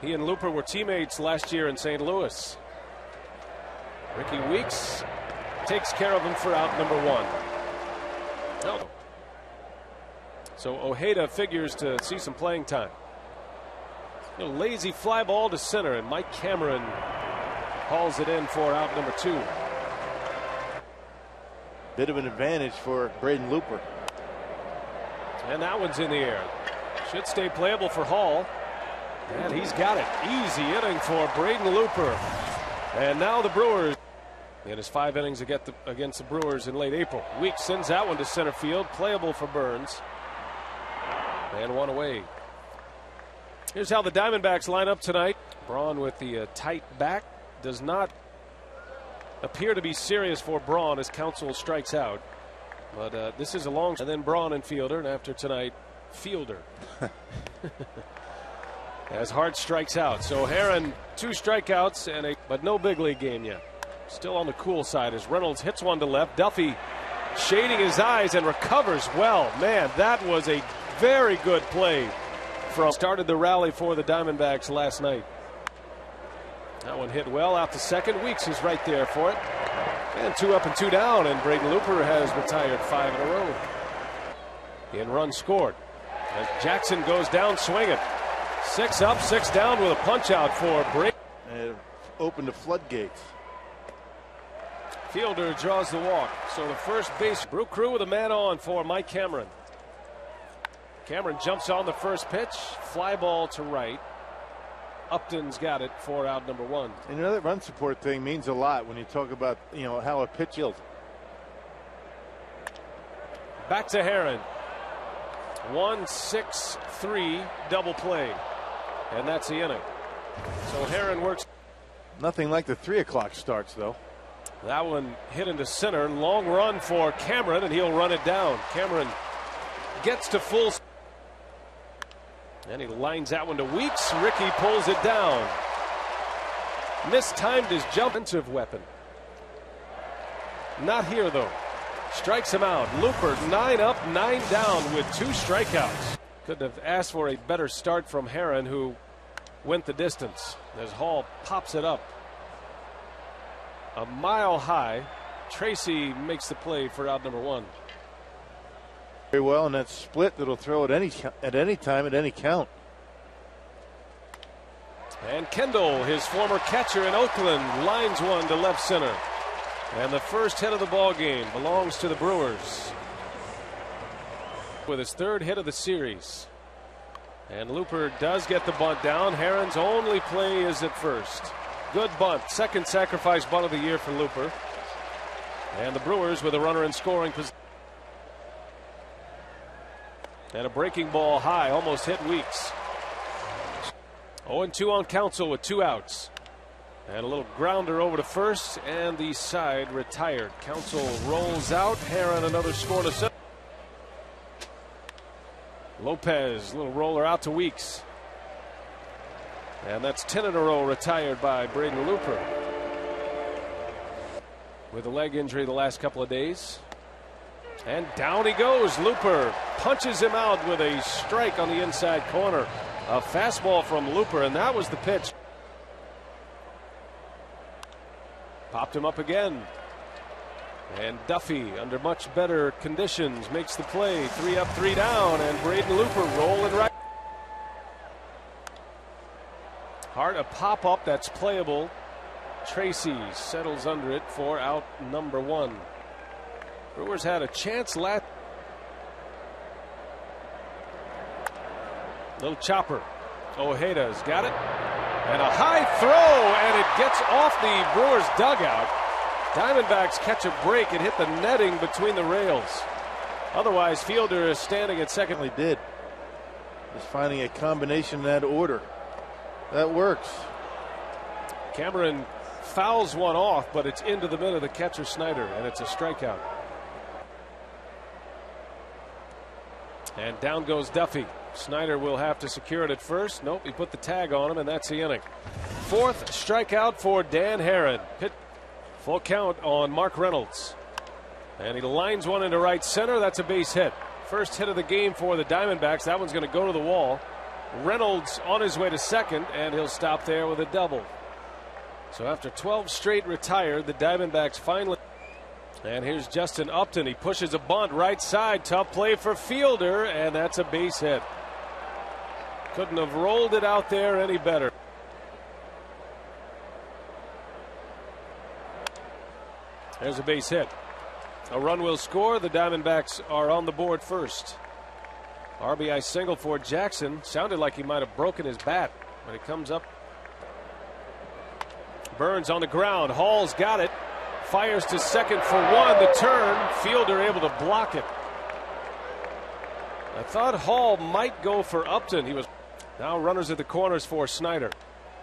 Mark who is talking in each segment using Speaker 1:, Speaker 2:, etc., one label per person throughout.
Speaker 1: He and Looper were teammates last year in St. Louis. Ricky Weeks takes care of him for out number 1. No. So Ojeda figures to see some playing time. A lazy fly ball to center, and Mike Cameron hauls it in for out number 2.
Speaker 2: Bit of an advantage for Braden Looper.
Speaker 1: And that one's in the air. Should stay playable for Hall. And he's got it. Easy inning for Braden Looper. And now the Brewers. In his 5 innings against the Brewers in late April. Weeks sends that one to center field. Playable for Burns. And 1 away. Here's how the Diamondbacks line up tonight. Braun with the tight back. Does not appear to be serious for Braun as Counsell strikes out. But this is a long. And then Braun and Fielder. And after tonight, Fielder. As Hart strikes out. So Herron 2 strikeouts but no big league game yet. Still on the cool side as Reynolds hits one to left. Duffy shading his eyes and recovers well. Man, that was a very good play. Started the rally for the Diamondbacks last night. That one hit well out to second. Weeks is right there for it. And 2 up and 2 down, and Braden Looper has retired 5 in a row. In runs scored. As Jackson goes down swinging. 6 up, 6 down with a punch out for Braden.
Speaker 2: And it opened the floodgates.
Speaker 1: Fielder draws the walk. So the first base Brew Crew with a man on for Mike Cameron. Cameron jumps on the first pitch. Fly ball to right. Upton's got it for out number 1.
Speaker 2: And that run support thing means a lot when you talk about how a pitch is.
Speaker 1: Back to Herron. 1-6-3 double play. And that's the inning. So Herron works.
Speaker 2: Nothing like the 3 o'clock starts, though.
Speaker 1: That one hit into center. Long run for Cameron, and he'll run it down. Cameron gets to full. And he lines that one to Weeks. Ricky pulls it down. Mistimed his jump. Offensive weapon. Not here, though. Strikes him out. Looper 9 up, 9 down with 2 strikeouts. Couldn't have asked for a better start from Herron, who went the distance. As Hall pops it up. A mile high. Tracy makes the play for out number 1.
Speaker 2: Very well, and that split that'll throw at any time, at any count.
Speaker 1: And Kendall, his former catcher in Oakland, lines one to left center. And the first hit of the ball game belongs to the Brewers. With his 3rd hit of the series. And Looper does get the bunt down. Herron's only play is at first. Good bunt. 2nd sacrifice bunt of the year for Looper. And the Brewers with a runner in scoring position. And a breaking ball high, almost hit Weeks. 0-2 on Counsell with 2 outs. And a little grounder over to first, and the side retired. Counsell rolls out. Herron another scoreless. Lopez, little roller out to Weeks. And that's 10 in a row retired by Braden Looper. With a leg injury the last couple of days. And down he goes. Looper punches him out with a strike on the inside corner. A fastball from Looper, and that was the pitch. Popped him up again. And Duffy, under much better conditions, makes the play. 3 up, 3 down, and Braden Looper rolling right. Hart, a pop-up that's playable. Tracy settles under it for out number 1. Brewers had a chance last. Little chopper. Ojeda's got it. And a high throw, and it gets off the Brewers dugout. Diamondbacks catch a break and hit the netting between the rails. Otherwise, Fielder is standing at second.
Speaker 2: He did. Just finding a combination in that order. That works.
Speaker 1: Cameron fouls one off, but it's into the middle of the catcher Snyder, and it's a strikeout. And down goes Duffy. Snyder will have to secure it at first. Nope, he put the tag on him, and that's the inning. 4th strikeout for Dan Herron. Hit full count on Mark Reynolds. And he lines one into right center. That's a base hit. First hit of the game for the Diamondbacks. That one's going to go to the wall. Reynolds on his way to second, and he'll stop there with a double. So after 12 straight retired, the Diamondbacks finally. And here's Justin Upton. He pushes a bunt right side. Tough play for Fielder, and that's a base hit. Couldn't have rolled it out there any better. There's a base hit. A run will score. The Diamondbacks are on the board first. RBI single for Jackson. Sounded like he might have broken his bat when it comes up. Burns on the ground. Hall's got it. Fires to second for one. The turn. Fielder able to block it. I thought Hall might go for Upton. He was. Now runners at the corners for Snyder.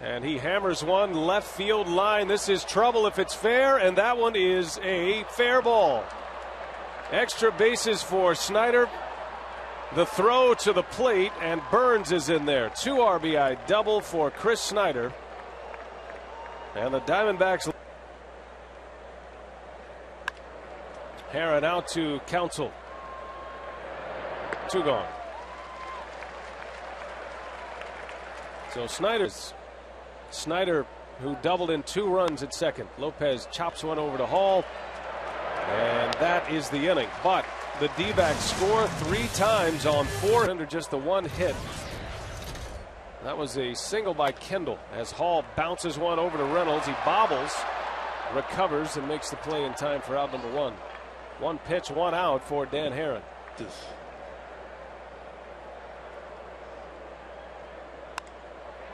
Speaker 1: And he hammers one left field line. This is trouble if it's fair, and that one is a fair ball. Extra bases for Snyder. The throw to the plate, and Burns is in there. 2 RBI double for Chris Snyder. And the Diamondbacks. Herron out to Counsell. 2 gone. So Snyder, who doubled in 2 runs at second. Lopez chops one over to Hall, and that is the inning. But the D-backs score 3 times on 4 under just the 1 hit. That was a single by Kendall as Hall bounces one over to Reynolds. He bobbles, recovers, and makes the play in time for out number 1. 1 pitch, 1 out for Dan Herron.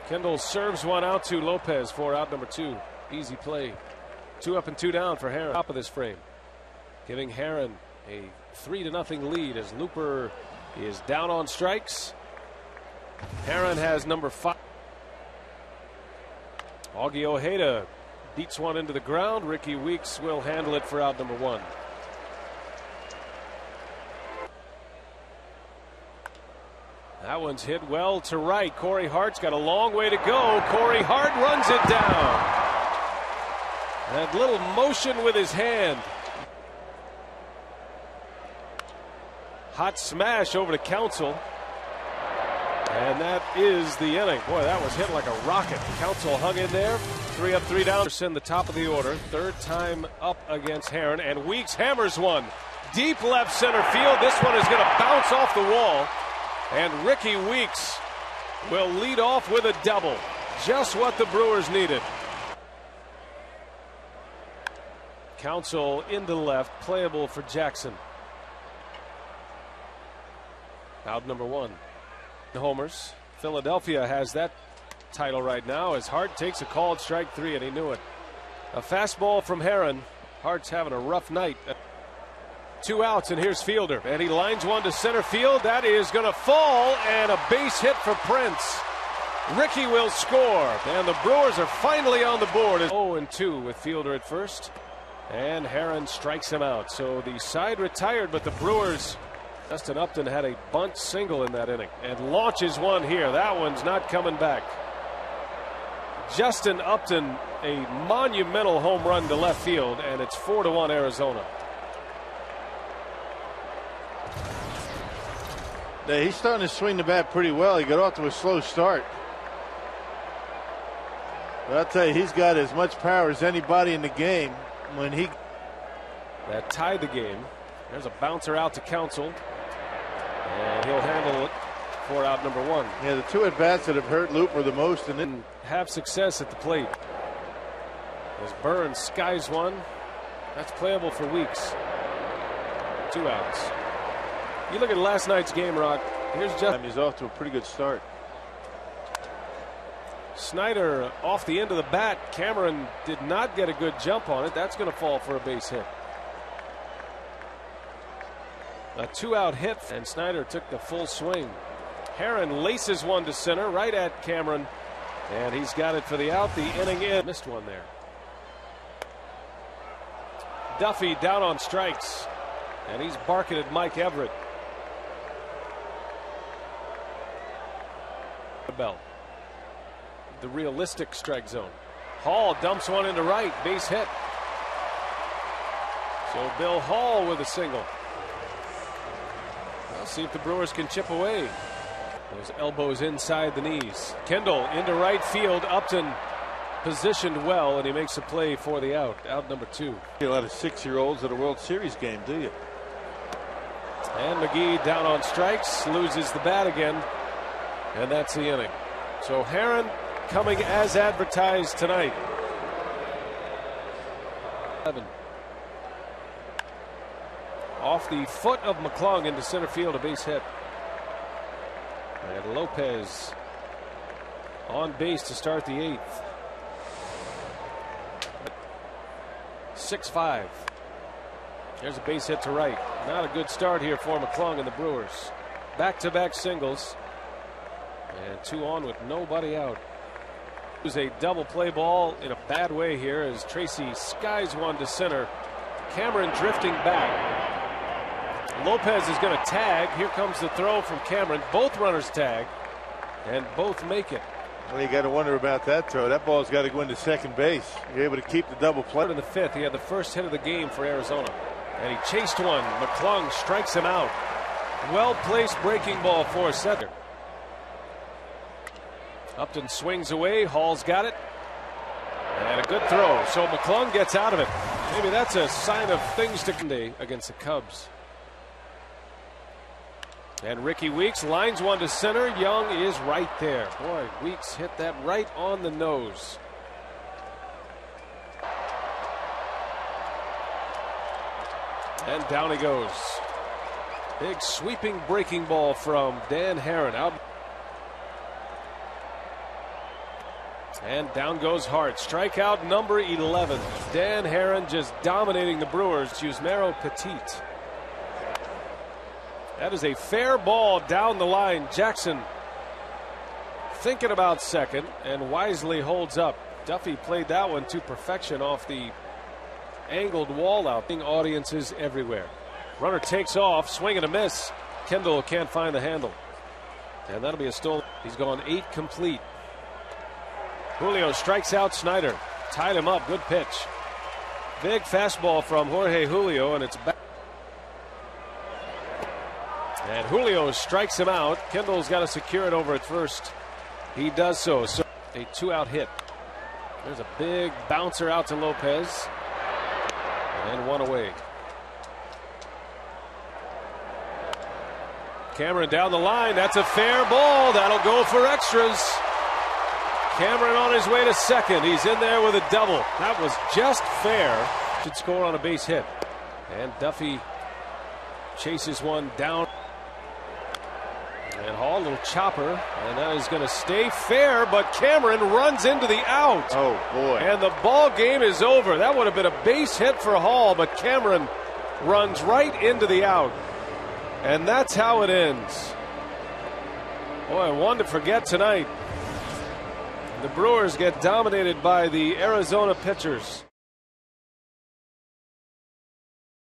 Speaker 1: Kendall serves one out to Lopez for out number 2. Easy play. 2 up and 2 down for Herron. Top of this frame, giving Herron a 3-0 lead as Looper is down on strikes. Herron has number 5. Augie Ojeda beats one into the ground. Ricky Weeks will handle it for out number 1. That one's hit well to right. Corey Hart's got a long way to go. Corey Hart runs it down. That little motion with his hand. Hot smash over to Counsell. And that is the inning. Boy, that was hit like a rocket. Counsell hung in there. 3 up, 3 down. Send the top of the order. 3rd time up against Herron. And Weeks hammers one. Deep left center field. This one is going to bounce off the wall. And Ricky Weeks will lead off with a double. Just what the Brewers needed. Counsell into left, playable for Jackson. Out number 1. The homers. Philadelphia has that title right now as Hart takes a called strike 3, and he knew it. A fastball from Herron. Hart's having a rough night. 2 outs, and here's Fielder, and he lines one to center field. That is going to fall, and a base hit for Prince. Ricky will score, and the Brewers are finally on the board. 0-2 with Fielder at first, and Herron strikes him out. So the side retired, but the Brewers. Justin Upton had a bunt single in that inning and launches one here. That one's not coming back. Justin Upton, a monumental home run to left field, and it's 4-1 Arizona.
Speaker 2: Yeah, he's starting to swing the bat pretty well. He got off to a slow start. But I'll tell you, he's got as much power as anybody in the game. When he.
Speaker 1: That tied the game. There's a bouncer out to Counsell. And he'll handle it for out number 1.
Speaker 2: Yeah, the 2 at-bats that have hurt Looper the most and didn't
Speaker 1: have success at the plate. As Burns skies one. That's playable for Weeks. 2 outs. You look at last night's game, Rock. Here's Justin.
Speaker 2: He's off to a pretty good start.
Speaker 1: Snyder off the end of the bat. Cameron did not get a good jump on it. That's going to fall for a base hit. A 2-out hit, and Snyder took the full swing. Herron laces one to center right at Cameron, and he's got it for the out. The inning in. Missed one there. Duffy down on strikes, and he's barking at Mike Everett. Bell. The realistic strike zone. Hall dumps one into right. Base hit. So Bill Hall with a single. We'll see if the Brewers can chip away. Those elbows inside the knees. Kendall into right field. Upton positioned well, and he makes a play for the out. Out number 2.
Speaker 2: A lot of 6-year-olds at a World Series game, do you?
Speaker 1: And McGee down on strikes, loses the bat again, and that's the inning. So Herron coming as advertised tonight. 7. Off the foot of McClung into center field, a base hit. And Lopez on base to start the 8th. 6-5. There's a base hit to right. Not a good start here for McClung and the Brewers. Back-to-back singles. And 2 on with nobody out. It was a double play ball in a bad way here as Tracy skies one to center. Cameron drifting back. Lopez is going to tag. Here comes the throw from Cameron. Both runners tag, and both make it.
Speaker 2: Well, you got to wonder about that throw. That ball's got to go into second base. You're able to keep the double play.
Speaker 1: In the 5th, he had the first hit of the game for Arizona, and he chased one. McClung strikes him out. Well-placed breaking ball for center. Upton swings away. Hall's got it, and a good throw. So McClung gets out of it. Maybe that's a sign of things to come against the Cubs. And Ricky Weeks lines one to center. Young is right there. Boy, Weeks hit that right on the nose. And down he goes. Big sweeping breaking ball from Dan Herron. Out. And down goes Hart. Strikeout number 11. Dan Herron just dominating the Brewers. Yusmeiro Petit. That is a fair ball down the line. Jackson thinking about second and wisely holds up. Duffy played that one to perfection off the angled wall out. Audiences everywhere. Runner takes off, swing and a miss. Kendall can't find the handle. And that'll be a stolen. He's gone 8 complete. Julio strikes out Snyder. Tied him up. Good pitch. Big fastball from Jorge Julio, and it's back. And Julio strikes him out. Kendall's got to secure it over at first. He does so. So a 2-out hit. There's a big bouncer out to Lopez. And 1 away. Cameron down the line. That's a fair ball. That'll go for extras. Cameron on his way to second. He's in there with a double. That was just fair. Should score on a base hit. And Duffy chases one down. And Hall, a little chopper, and that is going to stay fair, but Cameron runs into the out.
Speaker 2: Oh, boy.
Speaker 1: And the ball game is over. That would have been a base hit for Hall, but Cameron runs right into the out. And that's how it ends. Boy, one to forget tonight. The Brewers get dominated by the Arizona pitchers.